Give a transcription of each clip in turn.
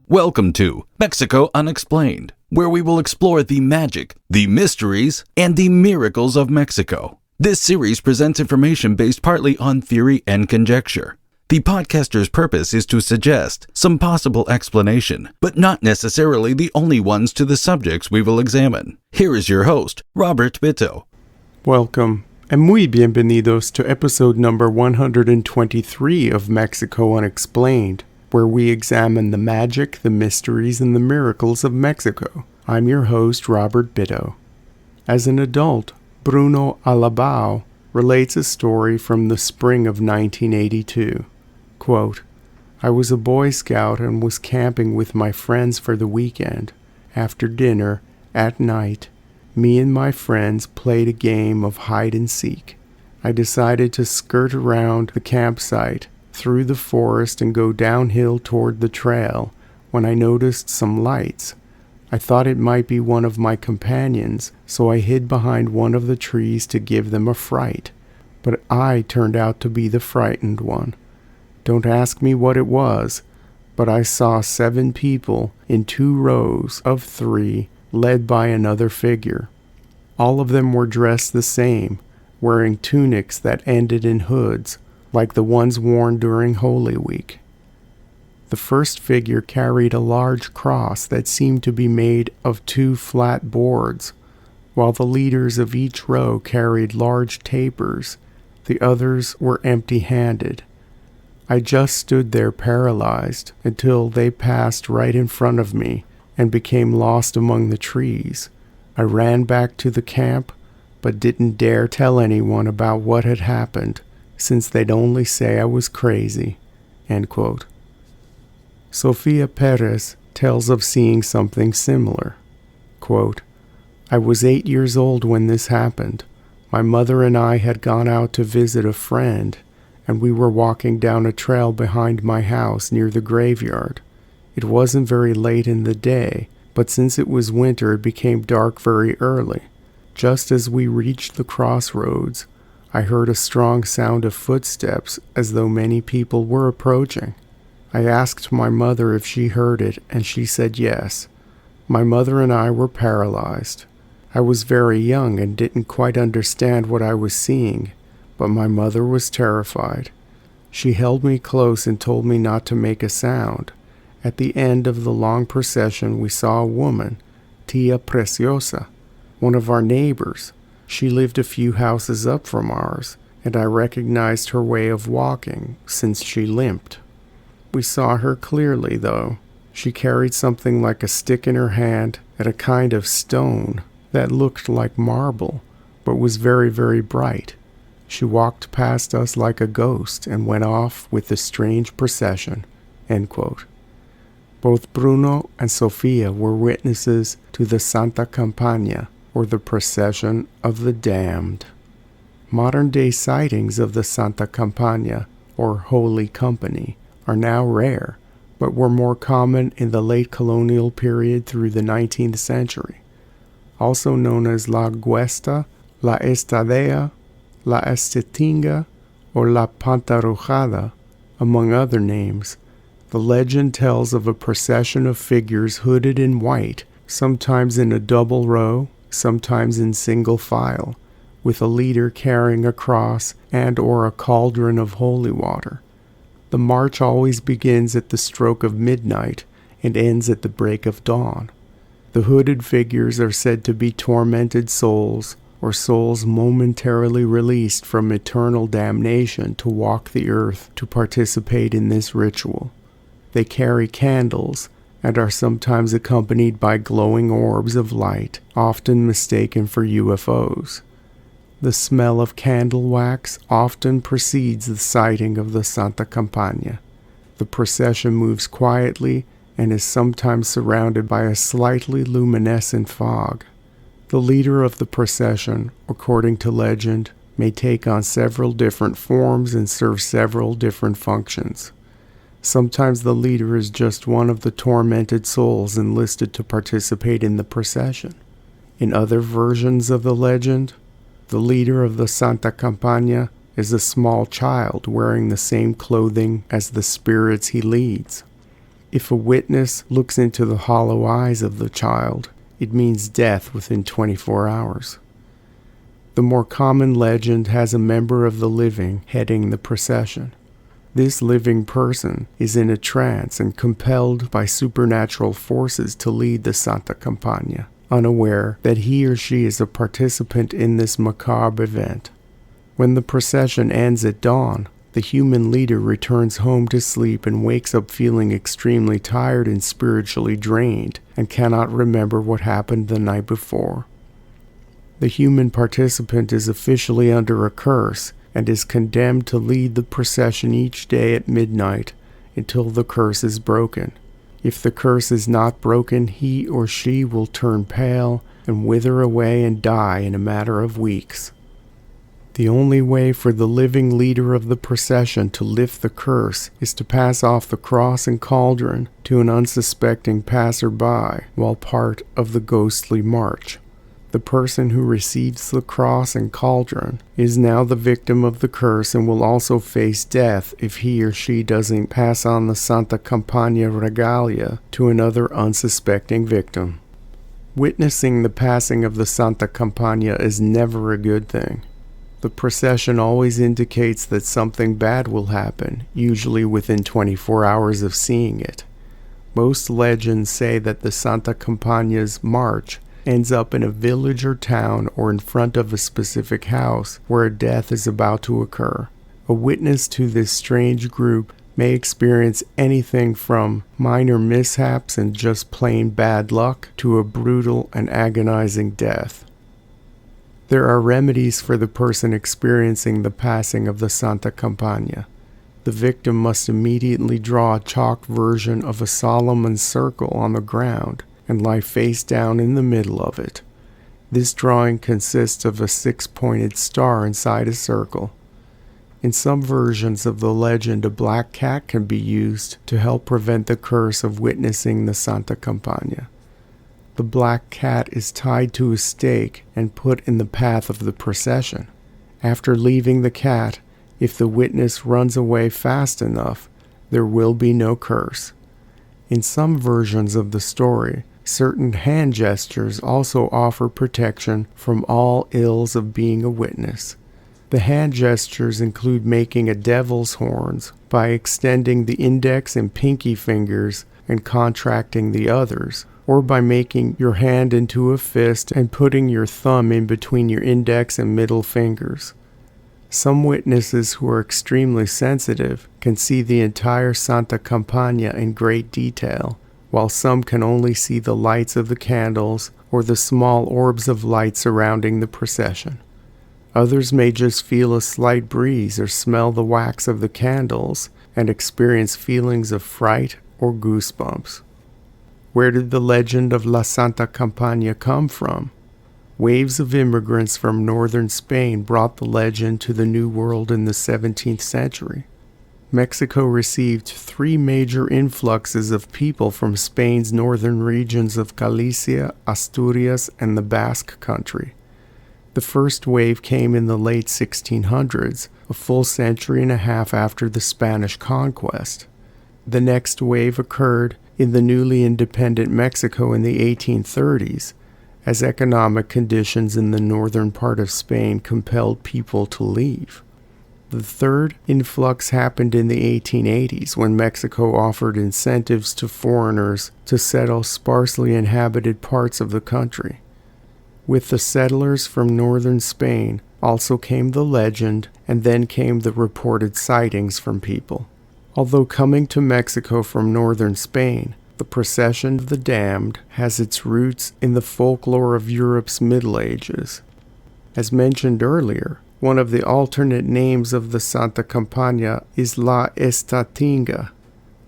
Welcome to Mexico Unexplained, where we will explore the magic, the mysteries, and the miracles of Mexico. This series presents information based partly on theory and conjecture. The podcaster's purpose is to suggest some possible explanation, but not necessarily the only ones to the subjects we will examine. Here is your host, Robert Bitto. Welcome, and muy bienvenidos to episode number 123 of Mexico Unexplained, where we examine the magic, the mysteries, and the miracles of Mexico. I'm your host, Robert Bitto. As an adult, Bruno Alabao relates a story from the spring of 1982. Quote, I was a Boy Scout and was camping with my friends for the weekend. After dinner, at night, me and my friends played a game of hide and seek. I decided to skirt around the campsite through the forest and go downhill toward the trail when I noticed some lights. I thought it might be one of my companions, so I hid behind one of the trees to give them a fright. But I turned out to be the frightened one. Don't ask me what it was, but I saw 7 people in 2 rows of 3, led by another figure. All of them were dressed the same, wearing tunics that ended in hoods, like the ones worn during Holy Week. The first figure carried a large cross that seemed to be made of 2 flat boards, while the leaders of each row carried large tapers. The others were empty-handed. I just stood there paralyzed until they passed right in front of me and became lost among the trees. I ran back to the camp, but didn't dare tell anyone about what had happened, since they'd only say I was crazy. End quote. Sofia Perez tells of seeing something similar. Quote, I was 8 years old when this happened. My mother and I had gone out to visit a friend, and we were walking down a trail behind my house near the graveyard. It wasn't very late in the day, but since it was winter, it became dark very early. Just as we reached the crossroads, I heard a strong sound of footsteps as though many people were approaching. I asked my mother if she heard it, and she said yes. My mother and I were paralyzed. I was very young and didn't quite understand what I was seeing, but my mother was terrified. She held me close and told me not to make a sound. At the end of the long procession, we saw a woman, Tia Preciosa, one of our neighbors. She lived a few houses up from ours, and I recognized her way of walking, since she limped. We saw her clearly, though. She carried something like a stick in her hand and a kind of stone that looked like marble, but was very, very bright. She walked past us like a ghost and went off with the strange procession. End quote. Both Bruno and Sofia were witnesses to the Santa Campania, or the Procession of the Damned. Modern-day sightings of the Santa Campania, or Holy Company, are now rare, but were more common in the late colonial period through the 19th century. Also known as La Guesta, La Estadea, La Estetinga, or La Pantarujada, among other names, the legend tells of a procession of figures hooded in white, sometimes in a double row, sometimes in single file, with a leader carrying a cross and or a cauldron of holy water. The march always begins at the stroke of midnight and ends at the break of dawn. The hooded figures are said to be tormented souls, or souls momentarily released from eternal damnation to walk the earth to participate in this ritual. They carry candles and are sometimes accompanied by glowing orbs of light, often mistaken for UFOs. The smell of candle wax often precedes the sighting of the Santa Campania. The procession moves quietly and is sometimes surrounded by a slightly luminescent fog. The leader of the procession, according to legend, may take on several different forms and serve several different functions. Sometimes the leader is just one of the tormented souls enlisted to participate in the procession. In other versions of the legend, the leader of the Santa Campania is a small child wearing the same clothing as the spirits he leads. If a witness looks into the hollow eyes of the child, it means death within 24 hours. The more common legend has a member of the living heading the procession. This living person is in a trance and compelled by supernatural forces to lead the Santa Campania, unaware that he or she is a participant in this macabre event. When the procession ends at dawn, the human leader returns home to sleep and wakes up feeling extremely tired and spiritually drained and cannot remember what happened the night before. The human participant is officially under a curse and is condemned to lead the procession each day at midnight until the curse is broken. If the curse is not broken, he or she will turn pale and wither away and die in a matter of weeks. The only way for the living leader of the procession to lift the curse is to pass off the cross and cauldron to an unsuspecting passerby while part of the ghostly march. The person who receives the cross and cauldron is now the victim of the curse and will also face death if he or she doesn't pass on the Santa Campania regalia to another unsuspecting victim. Witnessing the passing of the Santa Campania is never a good thing. The procession always indicates that something bad will happen, usually within 24 hours of seeing it. Most legends say that the Santa Campania's march ends up in a village or town or in front of a specific house where a death is about to occur. A witness to this strange group may experience anything from minor mishaps and just plain bad luck to a brutal and agonizing death. There are remedies for the person experiencing the passing of the Santa Campania. The victim must immediately draw a chalk version of a Solomon's circle on the ground and lie face down in the middle of it. This drawing consists of a 6-pointed star inside a circle. In some versions of the legend, a black cat can be used to help prevent the curse of witnessing the Santa Campania. The black cat is tied to a stake and put in the path of the procession. After leaving the cat, if the witness runs away fast enough, there will be no curse. In some versions of the story, certain hand gestures also offer protection from all ills of being a witness. The hand gestures include making a devil's horns by extending the index and pinky fingers and contracting the others, or by making your hand into a fist and putting your thumb in between your index and middle fingers. Some witnesses who are extremely sensitive can see the entire Santa Campania in great detail, while some can only see the lights of the candles or the small orbs of light surrounding the procession. Others may just feel a slight breeze or smell the wax of the candles and experience feelings of fright or goosebumps. Where did the legend of La Santa Campania come from? Waves of immigrants from northern Spain brought the legend to the New World in the 17th century. Mexico received 3 major influxes of people from Spain's northern regions of Galicia, Asturias, and the Basque Country. The first wave came in the late 1600s, a full century and a half after the Spanish conquest. The next wave occurred in the newly independent Mexico in the 1830s, as economic conditions in the northern part of Spain compelled people to leave. The third influx happened in the 1880s when Mexico offered incentives to foreigners to settle sparsely inhabited parts of the country. With the settlers from northern Spain also came the legend, and then came the reported sightings from people. Although coming to Mexico from northern Spain, the Procession of the Damned has its roots in the folklore of Europe's Middle Ages. As mentioned earlier, one of the alternate names of the Santa Campania is La Estatinga.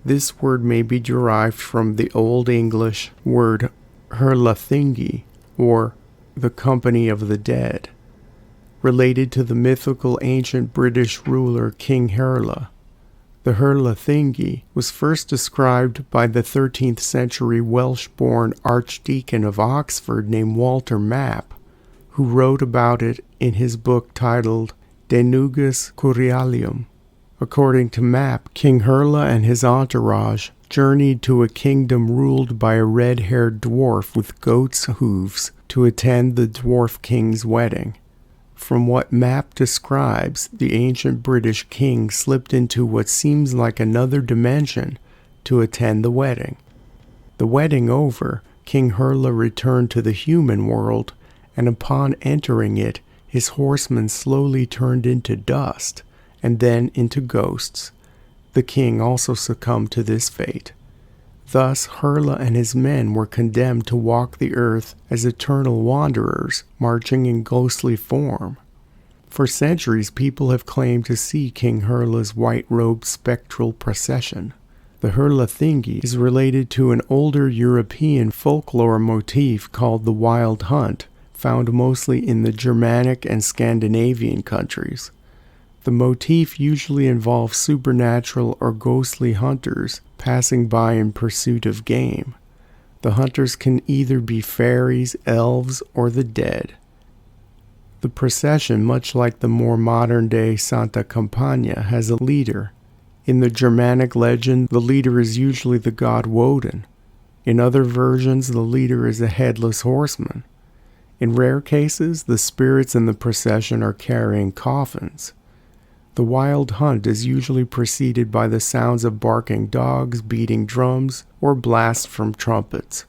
This word may be derived from the Old English word Herlathingi, or the Company of the Dead, related to the mythical ancient British ruler King Herla. The Herlathingi was first described by the 13th century Welsh-born Archdeacon of Oxford named Walter Map, who wrote about it in his book titled De Nugis Curialium. According to Map, King Herla and his entourage journeyed to a kingdom ruled by a red-haired dwarf with goat's hooves to attend the dwarf king's wedding. From what map describes, the ancient British king slipped into what seems like another dimension to attend the wedding. The wedding over, King Hurla returned to the human world, and upon entering it, his horsemen slowly turned into dust, and then into ghosts. The king also succumbed to this fate. Thus, Hurla and his men were condemned to walk the earth as eternal wanderers, marching in ghostly form. For centuries, people have claimed to see King Hurla's white-robed spectral procession. The Hurla Thingy is related to an older European folklore motif called the Wild Hunt, found mostly in the Germanic and Scandinavian countries. The motif usually involves supernatural or ghostly hunters passing by in pursuit of game. The hunters can either be fairies, elves, or the dead. The procession, much like the more modern-day Santa Campania, has a leader. In the Germanic legend, the leader is usually the god Woden. In other versions, the leader is a headless horseman. In rare cases, the spirits in the procession are carrying coffins. The wild hunt is usually preceded by the sounds of barking dogs, beating drums, or blasts from trumpets.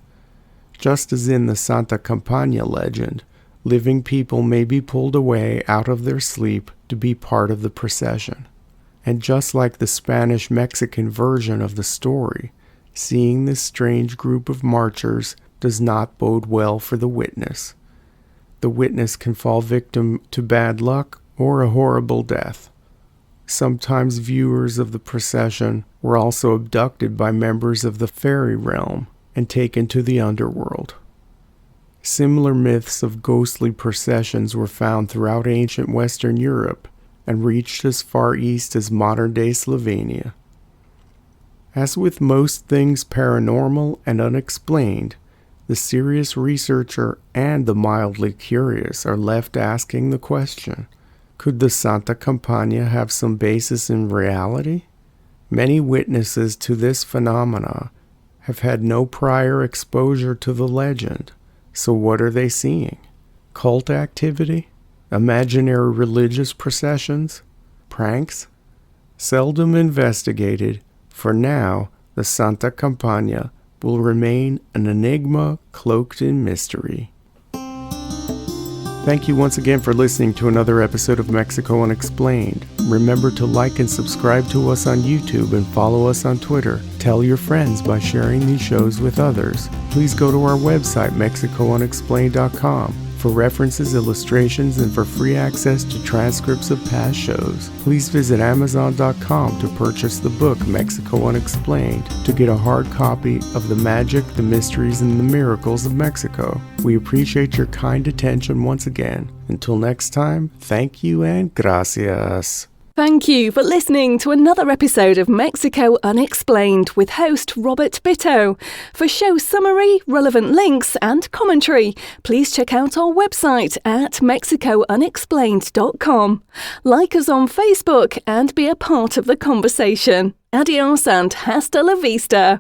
Just as in the Santa Campania legend, living people may be pulled away out of their sleep to be part of the procession. And just like the Spanish-Mexican version of the story, seeing this strange group of marchers does not bode well for the witness. The witness can fall victim to bad luck or a horrible death. Sometimes viewers of the procession were also abducted by members of the fairy realm and taken to the underworld. Similar myths of ghostly processions were found throughout ancient Western Europe and reached as far east as modern-day Slovenia. As with most things paranormal and unexplained, the serious researcher and the mildly curious are left asking the question, could the Santa Campania have some basis in reality? Many witnesses to this phenomena have had no prior exposure to the legend, so what are they seeing? Cult activity? Imaginary religious processions? Pranks? Seldom investigated, for now, the Santa Campania will remain an enigma cloaked in mystery. Thank you once again for listening to another episode of Mexico Unexplained. Remember to like and subscribe to us on YouTube and follow us on Twitter. Tell your friends by sharing these shows with others. Please go to our website, MexicoUnexplained.com. For references, illustrations, and for free access to transcripts of past shows, please visit Amazon.com to purchase the book Mexico Unexplained to get a hard copy of the magic, the mysteries, and the miracles of Mexico. We appreciate your kind attention once again. Until next time, thank you and gracias. Thank you for listening to another episode of Mexico Unexplained with host Robert Bitto. For show summary, relevant links and commentary, please check out our website at mexicounexplained.com. Like us on Facebook and be a part of the conversation. Adios and hasta la vista.